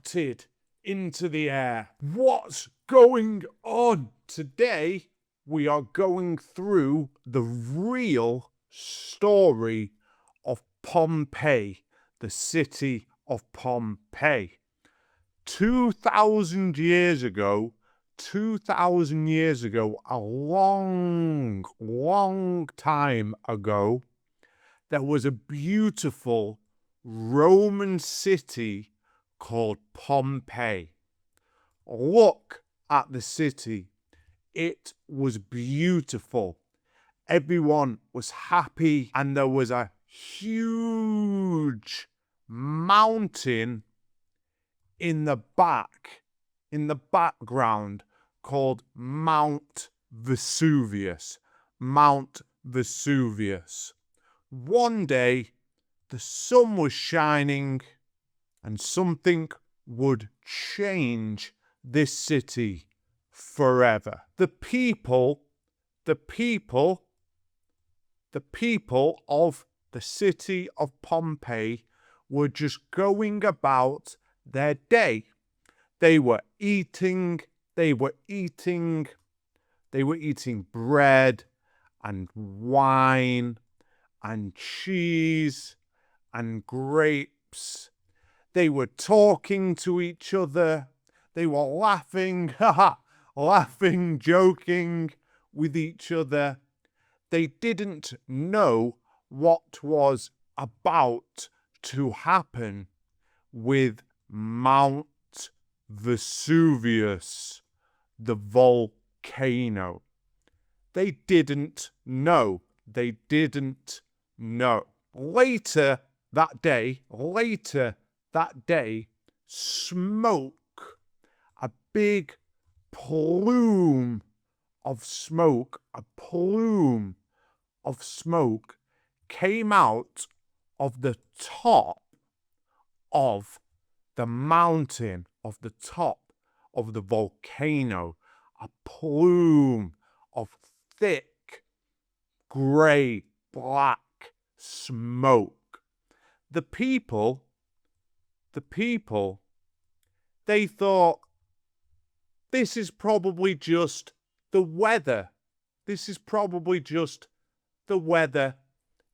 erupted into the air. What's going on? Today, we are going through the real story of Pompeii, the city of Pompeii. 2,000 years ago, a long, long time ago, there was a beautiful Roman city called Pompeii. Look at the city. It was beautiful. Everyone was happy, and there was a huge mountain in the background called Mount Vesuvius. Mount Vesuvius. One day, the sun was shining, and something would change this city forever. The people of the city of Pompeii were just going about their day. They were eating bread and wine and cheese and grapes. They were talking to each other. They were laughing, joking with each other. They didn't know what was about to happen with Mount Vesuvius, the volcano. They didn't know. Later that day, smoke, a big plume of smoke, came out of the top of the mountain, of the top of the volcano. A plume of thick, grey, black smoke. The people, they thought, this is probably just the weather.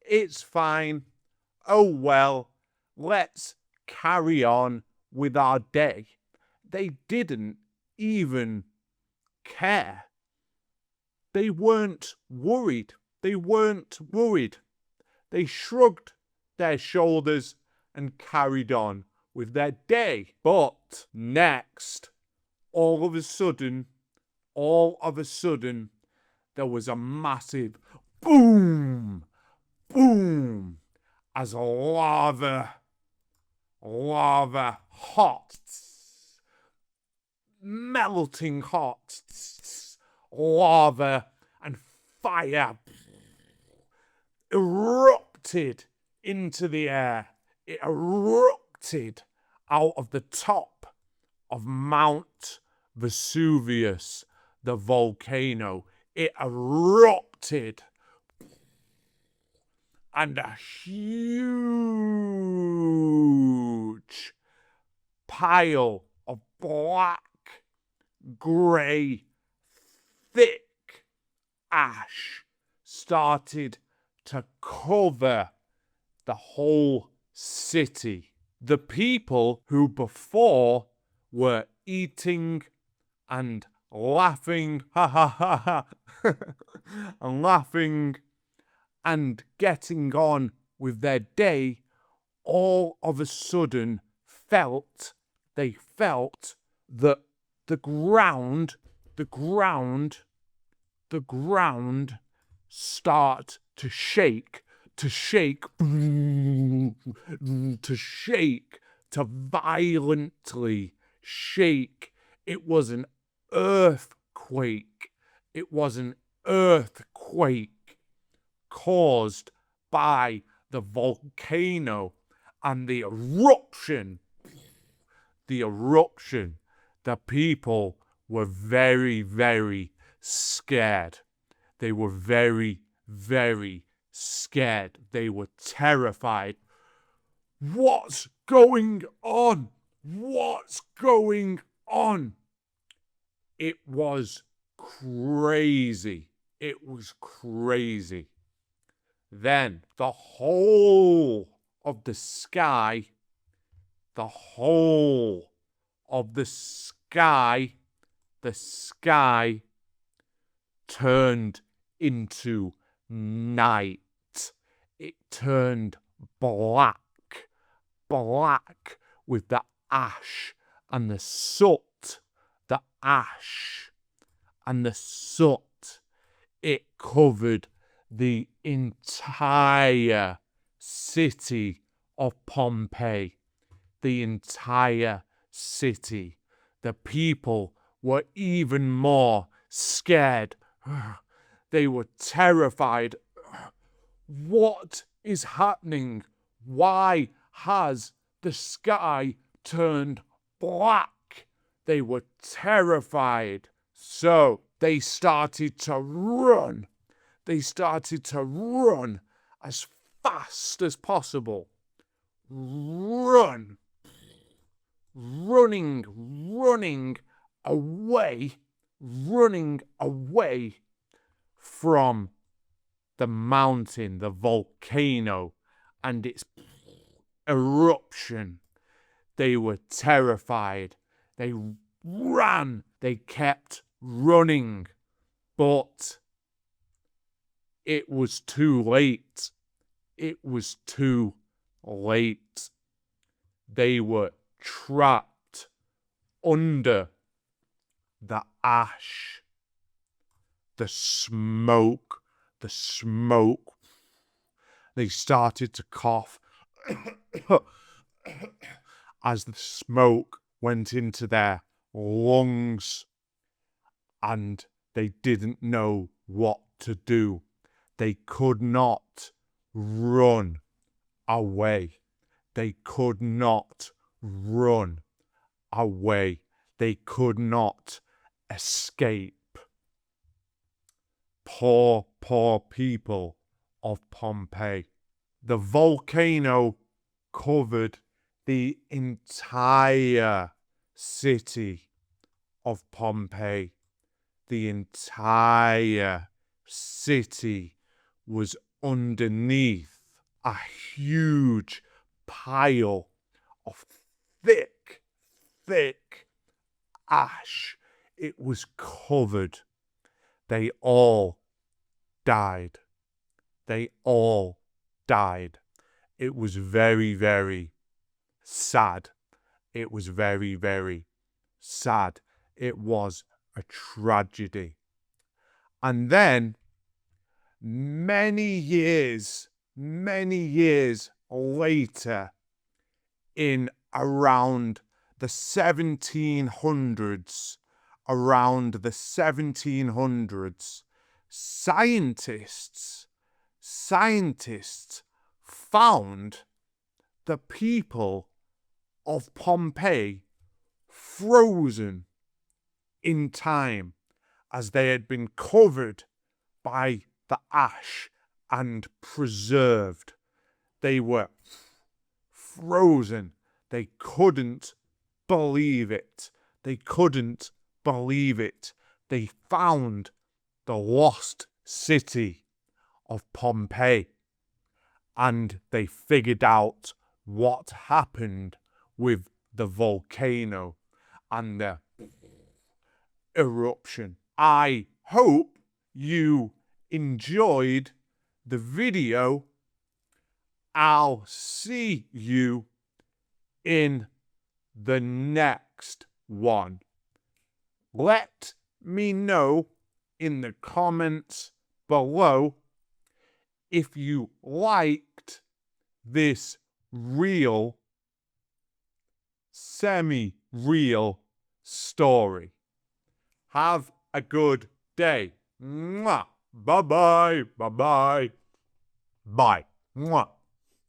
It's fine. Oh well, let's carry on with our day. They didn't even care. They weren't worried. They shrugged their shoulders and carried on with their day. But next, all of a sudden, there was a massive boom, as lava, hot, melting hot, lava and fire erupted into the air. It erupted out of the top of Mount Vesuvius, the volcano. It erupted, and a huge pile of black, grey, thick ash started to cover the whole city. The people who before were eating and laughing, and laughing and getting on with their day, all of a sudden felt that the ground start to shake, to violently shake. It was an earthquake. Caused by the volcano and the eruption. The people were very, very scared. They were very, very scared. They were terrified. What's going on? What's going on? It was crazy. It was crazy. Then the whole of the sky, the whole of the sky turned into night. It turned black, black with the ash and the soot, the ash and the soot. It covered the entire city of Pompeii, the entire city. The people were even more scared. They were terrified. What is happening? Why has the sky turned black? They were terrified. So they started to run. They started to run as fast as possible. Run. Running away from the mountain, the volcano, and its eruption. They were terrified. They ran. They kept running. But it was too late. It was too late. They were trapped under the ash, the smoke. They started to cough as the smoke went into their lungs, and they didn't know what to do. They could not run away. They could not run away. They could not escape. Poor, poor people of Pompeii. The volcano covered the entire city of Pompeii. The entire city was underneath a huge pile of thick ash. It was covered. They all died. They all died. It was very, very sad. It was very, very sad. It was a tragedy. And then many years later, in around the 1700s, scientists found the people of Pompeii frozen in time, as they had been covered by the ash and preserved. They were frozen. They couldn't believe it. They couldn't believe it. They found the lost city of Pompeii, and they figured out what happened with the volcano and the eruption. I hope you enjoyed the video. I'll see you in the next one. Let me know in the comments below if you liked this real, semi-real story. Have a good day. Mwah. Bye-bye. Bye-bye. Bye. Mwah.